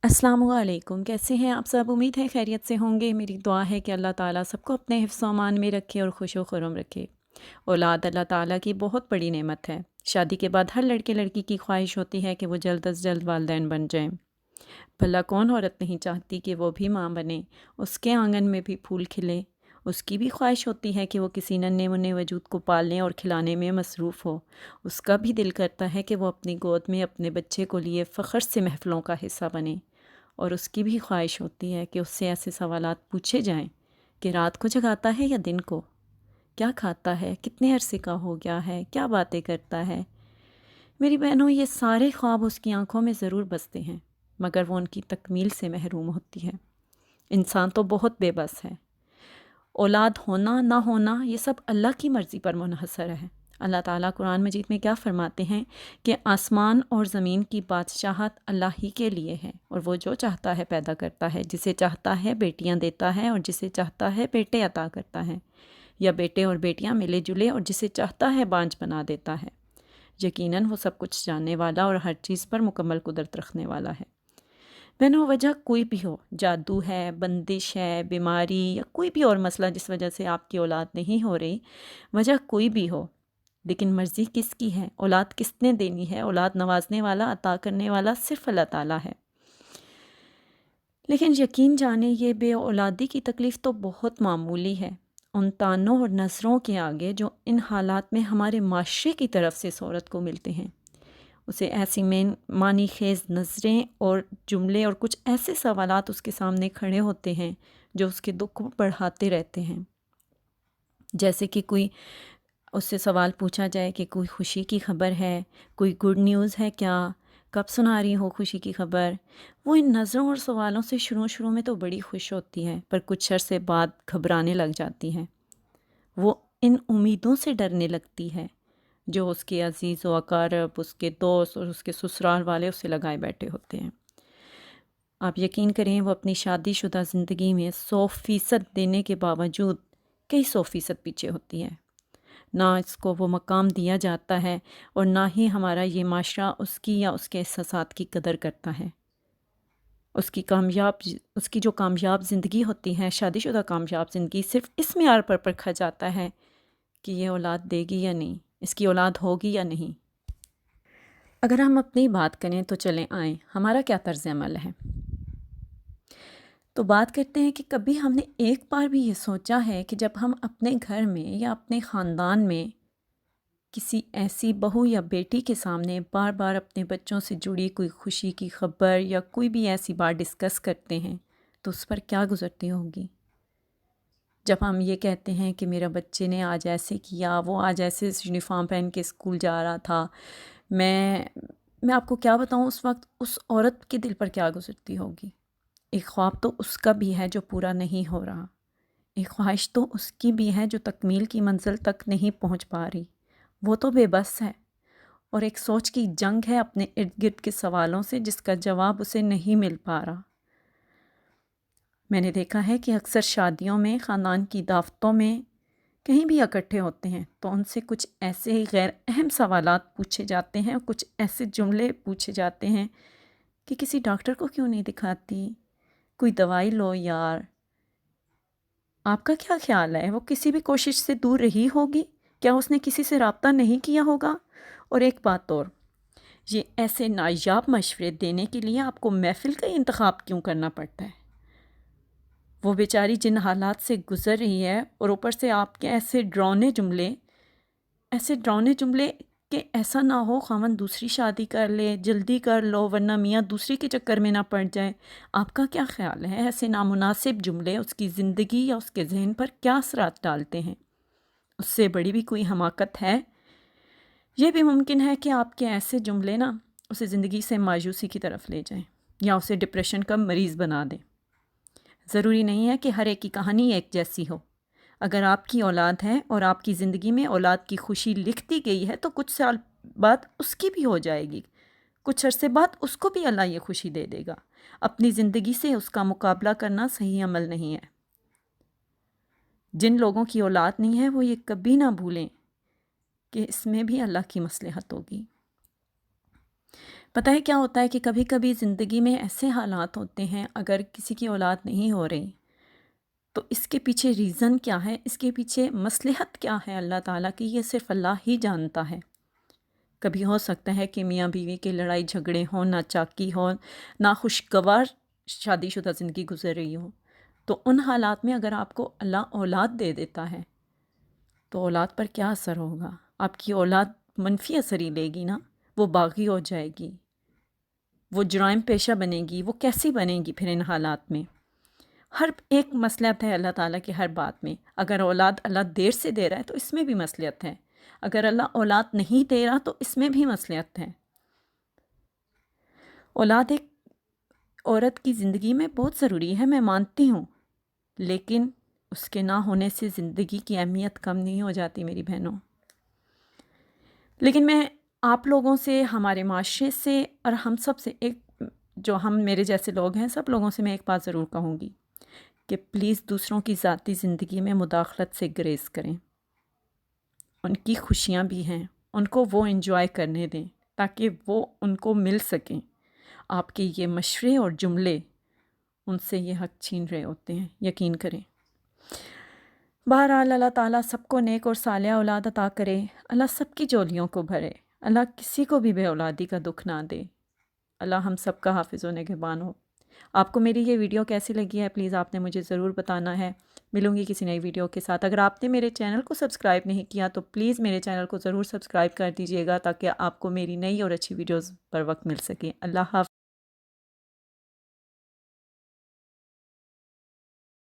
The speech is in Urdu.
السلام علیکم، کیسے ہیں آپ سب؟ امید ہے خیریت سے ہوں گے۔ میری دعا ہے کہ اللہ تعالیٰ سب کو اپنے حفظ و امان میں رکھے اور خوش و خرم رکھے۔ اولاد اللہ تعالیٰ کی بہت بڑی نعمت ہے۔ شادی کے بعد ہر لڑکے لڑکی کی خواہش ہوتی ہے کہ وہ جلد از جلد والدین بن جائیں۔ بھلا کون عورت نہیں چاہتی کہ وہ بھی ماں بنے، اس کے آنگن میں بھی پھول کھلے؟ اس کی بھی خواہش ہوتی ہے کہ وہ کسی ننھے منھے وجود کو پالنے اور کھلانے میں مصروف ہو۔ اس کا بھی دل کرتا ہے کہ وہ اپنی گود میں اپنے بچے کو لیے فخر سے محفلوں کا حصہ بنے، اور اس کی بھی خواہش ہوتی ہے کہ اس سے ایسے سوالات پوچھے جائیں کہ رات کو جگاتا ہے یا دن کو، کیا کھاتا ہے، کتنے عرصے کا ہو گیا ہے، کیا باتیں کرتا ہے۔ میری بہنوں، یہ سارے خواب اس کی آنکھوں میں ضرور بستے ہیں، مگر وہ ان کی تکمیل سے محروم ہوتی ہے۔ انسان تو بہت بے بس ہے۔ اولاد ہونا نہ ہونا یہ سب اللہ کی مرضی پر منحصر ہے۔ اللہ تعالیٰ قرآن مجید میں کیا فرماتے ہیں کہ آسمان اور زمین کی بادشاہت اللہ ہی کے لیے ہے، اور وہ جو چاہتا ہے پیدا کرتا ہے، جسے چاہتا ہے بیٹیاں دیتا ہے اور جسے چاہتا ہے بیٹے عطا کرتا ہے، یا بیٹے اور بیٹیاں ملے جلے اور جسے چاہتا ہے بانجھ بنا دیتا ہے۔ یقیناً وہ سب کچھ جاننے والا اور ہر چیز پر مکمل قدرت رکھنے والا ہے۔ بہنوں، وجہ کوئی بھی ہو، جادو ہے، بندش ہے، بیماری یا کوئی بھی اور مسئلہ جس وجہ سے آپ کی اولاد نہیں ہو رہی، وجہ کوئی بھی ہو، لیکن مرضی کس کی ہے؟ اولاد کس نے دینی ہے؟ اولاد نوازنے والا، عطا کرنے والا صرف اللہ تعالیٰ ہے۔ لیکن یقین جانے، یہ بے اولادی کی تکلیف تو بہت معمولی ہے ان طعنوں اور نظروں کے آگے جو ان حالات میں ہمارے معاشرے کی طرف سے اس عورت کو ملتے ہیں۔ اسے ایسی معنی خیز نظریں اور جملے اور کچھ ایسے سوالات اس کے سامنے کھڑے ہوتے ہیں جو اس کے دکھ کو بڑھاتے رہتے ہیں۔ جیسے کہ کوئی اس سے سوال پوچھا جائے کہ کوئی خوشی کی خبر ہے، کوئی گڈ نیوز ہے کیا، کب سنا رہی ہو خوشی کی خبر؟ وہ ان نظروں اور سوالوں سے شروع میں تو بڑی خوش ہوتی ہے، پر کچھ عرصے بعد گھبرانے لگ جاتی ہے۔ وہ ان امیدوں سے ڈرنے لگتی ہے جو اس کے عزیز و اقارب، اس کے دوست اور اس کے سسرال والے اس سے لگائے بیٹھے ہوتے ہیں۔ آپ یقین کریں، وہ اپنی شادی شدہ زندگی میں 100% دینے کے باوجود کئی 100% پیچھے ہوتی ہے۔ نہ اس کو وہ مقام دیا جاتا ہے اور نہ ہی ہمارا یہ معاشرہ اس کی یا اس کے احساسات کی قدر کرتا ہے۔ اس کی جو کامیاب زندگی ہوتی ہے، شادی شدہ کامیاب زندگی، صرف اس معیار پر پرکھا جاتا ہے کہ یہ اولاد دے گی یا نہیں، اس کی اولاد ہوگی یا نہیں۔ اگر ہم اپنی بات کریں تو چلیں آئیں، ہمارا کیا طرز عمل ہے؟ تو بات کرتے ہیں کہ کبھی ہم نے ایک بار بھی یہ سوچا ہے کہ جب ہم اپنے گھر میں یا اپنے خاندان میں کسی ایسی بہو یا بیٹی کے سامنے بار بار اپنے بچوں سے جڑی کوئی خوشی کی خبر یا کوئی بھی ایسی بات ڈسکس کرتے ہیں تو اس پر کیا گزرتی ہوگی؟ جب ہم یہ کہتے ہیں کہ میرا بچے نے آج ایسے کیا، وہ آج ایسے یونیفارم پہن کے اسکول جا رہا تھا، میں آپ کو کیا بتاؤں اس وقت اس عورت کے دل پر کیا گزرتی ہوگی۔ ایک خواب تو اس کا بھی ہے جو پورا نہیں ہو رہا، ایک خواہش تو اس کی بھی ہے جو تکمیل کی منزل تک نہیں پہنچ پا رہی، وہ تو بے بس ہے، اور ایک سوچ کی جنگ ہے اپنے ارد گرد کے سوالوں سے جس کا جواب اسے نہیں مل پا رہا۔ میں نے دیکھا ہے کہ اکثر شادیوں میں، خاندان کی دعوتوں میں کہیں بھی اکٹھے ہوتے ہیں تو ان سے کچھ ایسے ہی غیر اہم سوالات پوچھے جاتے ہیں اور کچھ ایسے جملے پوچھے جاتے ہیں کہ کسی ڈاکٹر کو کیوں نہیں دکھاتی، کوئی دوائی لو یار۔ آپ کا کیا خیال ہے؟ وہ کسی بھی کوشش سے دور رہی ہوگی؟ کیا اس نے کسی سے رابطہ نہیں کیا ہوگا؟ اور ایک بات اور، یہ ایسے نایاب مشورے دینے کے لیے آپ کو محفل کا ہی انتخاب کیوں کرنا پڑتا ہے؟ وہ بیچاری جن حالات سے گزر رہی ہے، اور اوپر سے آپ کے ایسے ڈراؤنے جملے کہ ایسا نہ ہو خاوند دوسری شادی کر لے، جلدی کر لو ورنہ میاں دوسری کے چکر میں نہ پڑ جائے۔ آپ کا کیا خیال ہے ایسے نامناسب جملے اس کی زندگی یا اس کے ذہن پر کیا اثرات ڈالتے ہیں؟ اس سے بڑی بھی کوئی حماقت ہے؟ یہ بھی ممکن ہے کہ آپ کے ایسے جملے نا اسے زندگی سے مایوسی کی طرف لے جائیں یا اسے ڈپریشن کا مریض بنا دیں۔ ضروری نہیں ہے کہ ہر ایک کی کہانی ایک جیسی ہو۔ اگر آپ کی اولاد ہے اور آپ کی زندگی میں اولاد کی خوشی لکھ دی گئی ہے تو کچھ سال بعد اس کی بھی ہو جائے گی، کچھ عرصے بعد اس کو بھی اللہ یہ خوشی دے دے گا۔ اپنی زندگی سے اس کا مقابلہ کرنا صحیح عمل نہیں ہے۔ جن لوگوں کی اولاد نہیں ہے وہ یہ کبھی نہ بھولیں کہ اس میں بھی اللہ کی مصلحت ہوگی۔ پتہ ہے کیا ہوتا ہے کہ کبھی کبھی زندگی میں ایسے حالات ہوتے ہیں، اگر کسی کی اولاد نہیں ہو رہی تو اس کے پیچھے ریزن کیا ہے، اس کے پیچھے مصلحت کیا ہے اللہ تعالیٰ کی، یہ صرف اللہ ہی جانتا ہے۔ کبھی ہو سکتا ہے کہ میاں بیوی کی لڑائی جھگڑے ہوں، ناچاکی ہو، ناخوشگوار شادی شدہ زندگی گزر رہی ہو، تو ان حالات میں اگر آپ کو اللہ اولاد دے دیتا ہے تو اولاد پر کیا اثر ہوگا؟ آپ کی اولاد منفی اثر ہی لے گی نا، وہ باغی ہو جائے گی، وہ جرائم پیشہ بنے گی، وہ کیسی بنے گی پھر ان حالات میں؟ ہر ایک مصلحت ہے اللہ تعالیٰ کی ہر بات میں۔ اگر اولاد اللہ دیر سے دے رہا ہے تو اس میں بھی مصلحت ہے، اگر اللہ اولاد نہیں دے رہا تو اس میں بھی مصلحت ہے۔ اولاد ایک عورت کی زندگی میں بہت ضروری ہے، میں مانتی ہوں، لیکن اس کے نہ ہونے سے زندگی کی اہمیت کم نہیں ہو جاتی میری بہنوں۔ لیکن میں آپ لوگوں سے، ہمارے معاشرے سے اور ہم سب سے، جو ہم میرے جیسے لوگ ہیں، سب لوگوں سے میں ایک بات ضرور کہوں گی کہ پلیز دوسروں کی ذاتی زندگی میں مداخلت سے گریز کریں۔ ان کی خوشیاں بھی ہیں، ان کو وہ انجوائے کرنے دیں تاکہ وہ ان کو مل سکیں۔ آپ کے یہ مشورے اور جملے ان سے یہ حق چھین رہے ہوتے ہیں، یقین کریں۔ بہرحال اللہ تعالیٰ سب کو نیک اور صالح اولاد عطا کرے، اللہ سب کی جولیوں کو بھرے، اللہ کسی کو بھی بے اولادی کا دکھ نہ دے، اللہ ہم سب کا حافظ و نگہبان ہو۔ آپ کو میری یہ ویڈیو کیسی لگی ہے پلیز آپ نے مجھے ضرور بتانا ہے۔ ملوں گی کسی نئی ویڈیو کے ساتھ۔ اگر آپ نے میرے چینل کو سبسکرائب نہیں کیا تو پلیز میرے چینل کو ضرور سبسکرائب کر دیجیے گا تاکہ آپ کو میری نئی اور اچھی ویڈیوز پر وقت مل سکے۔ اللہ حافظ۔